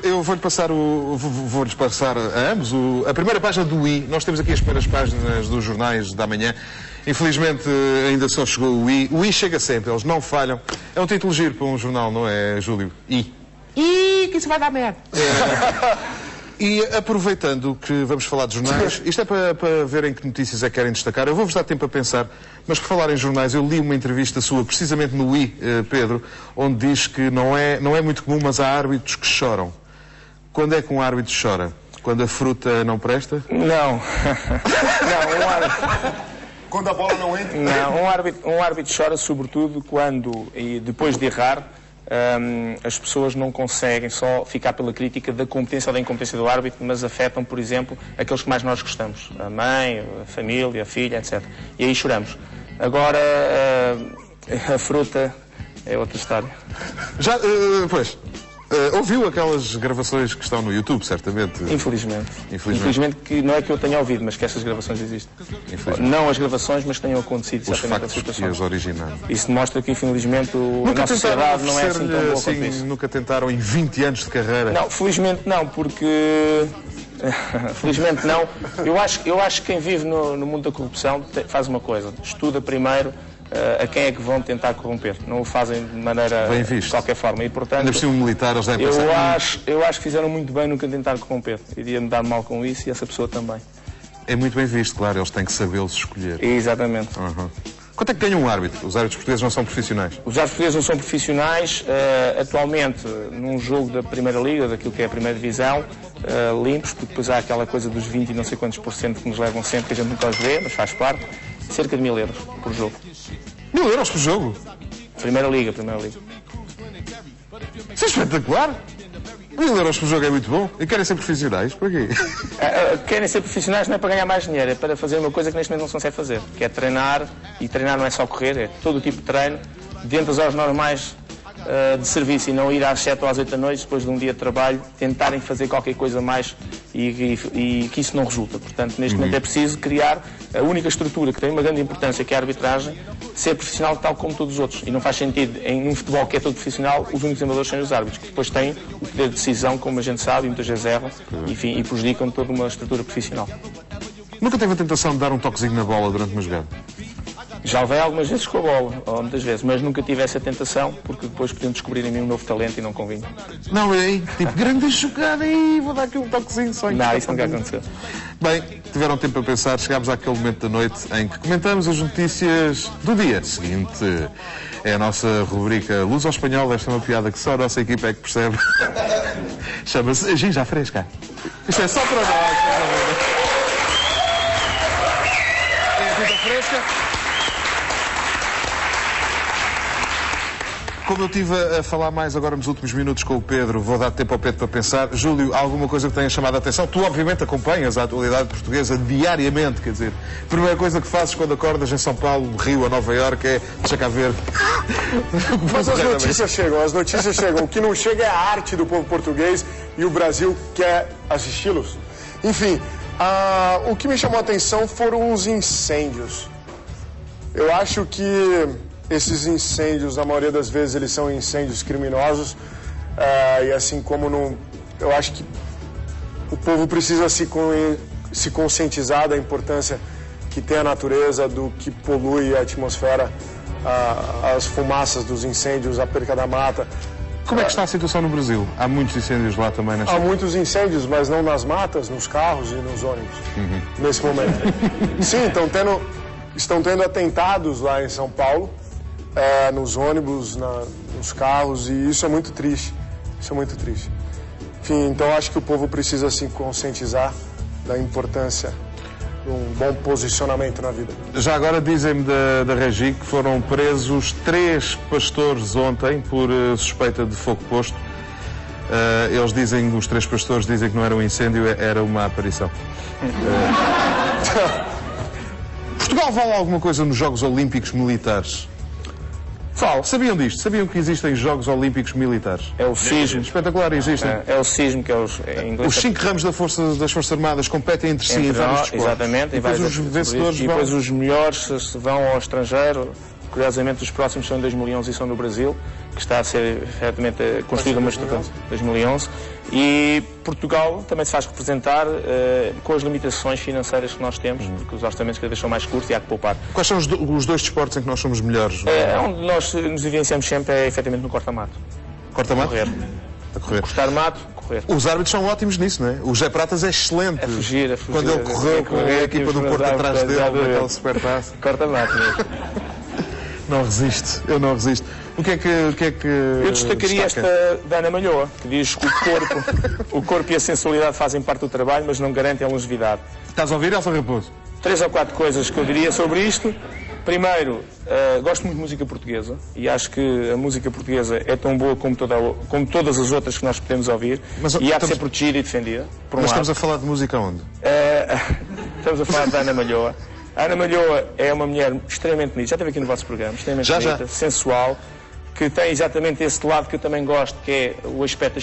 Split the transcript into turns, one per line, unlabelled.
Eu vou-lhes passar a ambos a primeira página do I. Nós temos aqui as primeiras páginas dos jornais da manhã. Infelizmente ainda só chegou o I. O I chega sempre, eles não falham. É um título giro para um jornal, não é, Júlio? I, que isso vai dar merda. E aproveitando que vamos falar de jornais, isto é para verem que notícias é que querem destacar. Eu vou-vos dar tempo a pensar, mas por falar em jornais, eu li uma entrevista sua, precisamente no I, Pedro, onde diz que não é muito comum, mas há árbitros que choram. Quando é que um árbitro chora? Quando a fruta não presta?
Não. Não, um árbitro...
Quando a bola não entra?
Não, um árbitro chora sobretudo quando, e depois de errar, as pessoas não conseguem só ficar pela crítica da competência ou da incompetência do árbitro, mas afetam, por exemplo, aqueles que mais nós gostamos. A mãe, a família, a filha, etc. E aí choramos. Agora, a fruta é outra história.
Já, pois... ouviu aquelas gravações que estão no YouTube, certamente?
Infelizmente. Infelizmente que não é que eu tenha ouvido, mas que essas gravações existem. Não as gravações, mas tenham acontecido exatamente as situações.
Os originais.
Isso demonstra que, infelizmente, a nossa sociedade não é assim tão boa quanto isso.
Nunca tentaram em 20 anos de carreira?
Não, felizmente não, porque... felizmente não. Eu acho que quem vive no mundo da corrupção faz uma coisa. Estuda primeiro a quem é que vão tentar corromper. Não o fazem de maneira de qualquer forma. E, portanto,
ainda por cima militar, eles devem pensar...
Eu acho que fizeram muito bem nunca tentar corromper. Iria-me dar mal com isso e essa pessoa também.
É muito bem visto, claro. Eles têm que sabê-los escolher.
Exatamente.
Quanto é que ganha um árbitro? Os árbitros portugueses não são profissionais?
Os árbitros portugueses não são profissionais. Atualmente, num jogo da Primeira Liga, daquilo que é a Primeira Divisão, limpos, porque depois há aquela coisa dos 20 e não sei quantos % que nos levam sempre, que a gente nunca os vê, mas faz parte, cerca de 1000 euros por jogo.
1000 euros por jogo?
Primeira Liga.
Isso é espetacular! 1000 euros por jogo é muito bom. E querem ser profissionais? Por quê?
Querem ser profissionais não é para ganhar mais dinheiro, é para fazer uma coisa que neste momento não se consegue fazer, que é treinar, e treinar não é só correr, é todo o tipo de treino, dentro das horas normais de serviço e não ir às 7 ou às 8 da noite, depois de um dia de trabalho, tentarem fazer qualquer coisa mais e que isso não resulta. Portanto, neste momento é preciso criar a única estrutura que tem uma grande importância, que é a arbitragem, ser profissional tal como todos os outros. E não faz sentido, em um futebol que é todo profissional, os únicos amadores são os árbitros, que depois têm o poder de decisão, como a gente sabe, e muitas vezes erram, enfim, e prejudicam toda uma estrutura profissional.
Nunca teve a tentação de dar um toquezinho na bola durante uma jogada?
Já levei algumas vezes com a bola, ou muitas vezes, mas nunca tive essa tentação, porque depois podiam descobrir em mim um novo talento e não convinha.
Não, é tipo, grande jogada aí, vou dar aqui um toquezinho só.
Não, isso nunca aconteceu.
Bem, tiveram tempo a pensar, chegámos àquele momento da noite em que comentamos as notícias do dia seguinte. É a nossa rubrica Luz ao Espanhol, esta é uma piada que só a nossa equipa é que percebe. Chama-se Ginja Fresca. Isto é só para nós. É a Ginja Fresca. Como eu estive a falar mais agora nos últimos minutos com o Pedro, vou dar tempo ao Pedro para pensar. Júlio, há alguma coisa que tenha chamado a atenção? Tu, obviamente, acompanhas a atualidade portuguesa diariamente, quer dizer, a primeira coisa que fazes quando acordas em São Paulo, Rio ou Nova Iorque é, deixa cá ver...
Mas as notícias chegam. O que não chega é a arte do povo português e o Brasil quer assisti-los. Enfim, o que me chamou a atenção foram os incêndios. Eu acho que... esses incêndios, na maioria das vezes, eles são incêndios criminosos. E assim como não... Eu acho que o povo precisa se conscientizar da importância que tem a natureza, do que polui a atmosfera, as fumaças dos incêndios, a perca da mata.
Como é que está a situação no Brasil? Há muitos incêndios lá também?
Há muitos incêndios, mas não nas matas, nos carros e nos ônibus, nesse momento. Sim, estão tendo atentados lá em São Paulo, nos ônibus, nos carros, e isso é muito triste. Enfim, então acho que o povo precisa se conscientizar da importância de um bom posicionamento na vida.
Já agora dizem-me da Regi que foram presos 3 pastores ontem por suspeita de fogo posto. Os 3 pastores dizem que não era um incêndio, era uma aparição. Portugal vale alguma coisa nos Jogos Olímpicos Militares? Sabiam disto? Sabiam que existem Jogos Olímpicos Militares?
É o CISM.
Espetacular, existem.
É o CISM, que é em inglês.
Os 5 ramos das Forças Armadas competem entre si em vários desportos.
Exatamente.
E depois os vencedores
e depois os melhores se vão ao estrangeiro Curiosamente, os próximos são em 2011 e são no Brasil, que está a ser efetivamente construída uma estrutura. 2011. E Portugal também se faz representar com as limitações financeiras que nós temos, porque os orçamentos cada vez são mais curtos e há que poupar.
Quais são os dois desportos em que nós somos melhores?
Onde nós nos evidenciamos sempre é efetivamente no corta-mato.
Corta-mato?
Correr.
A correr.
Cortar mato, correr.
Os árbitros são ótimos nisso, não é? O José Pratas é excelente.
A fugir.
Quando ele correu com a equipa do Porto atrás dele, naquele supertaça.
Corta-mato mesmo.
Não resisto, eu não resisto. O que é que
eu destacaria esta da Ana Malhoa, que diz que o corpo e a sensualidade fazem parte do trabalho, mas não garantem a longevidade.
Estás a ouvir, Elsa Raposo?
3 ou 4 coisas que eu diria sobre isto. Primeiro, gosto muito de música portuguesa e acho que a música portuguesa é tão boa como todas as outras que nós podemos ouvir, e há de ser protegida e defendida.
Mas estamos a falar de música onde?
Estamos a falar da Ana Malhoa. A Ana Malhoa é uma mulher extremamente bonita, já esteve aqui no vosso programa, extremamente bonita, sensual, que tem exatamente esse lado que eu também gosto, que é o aspecto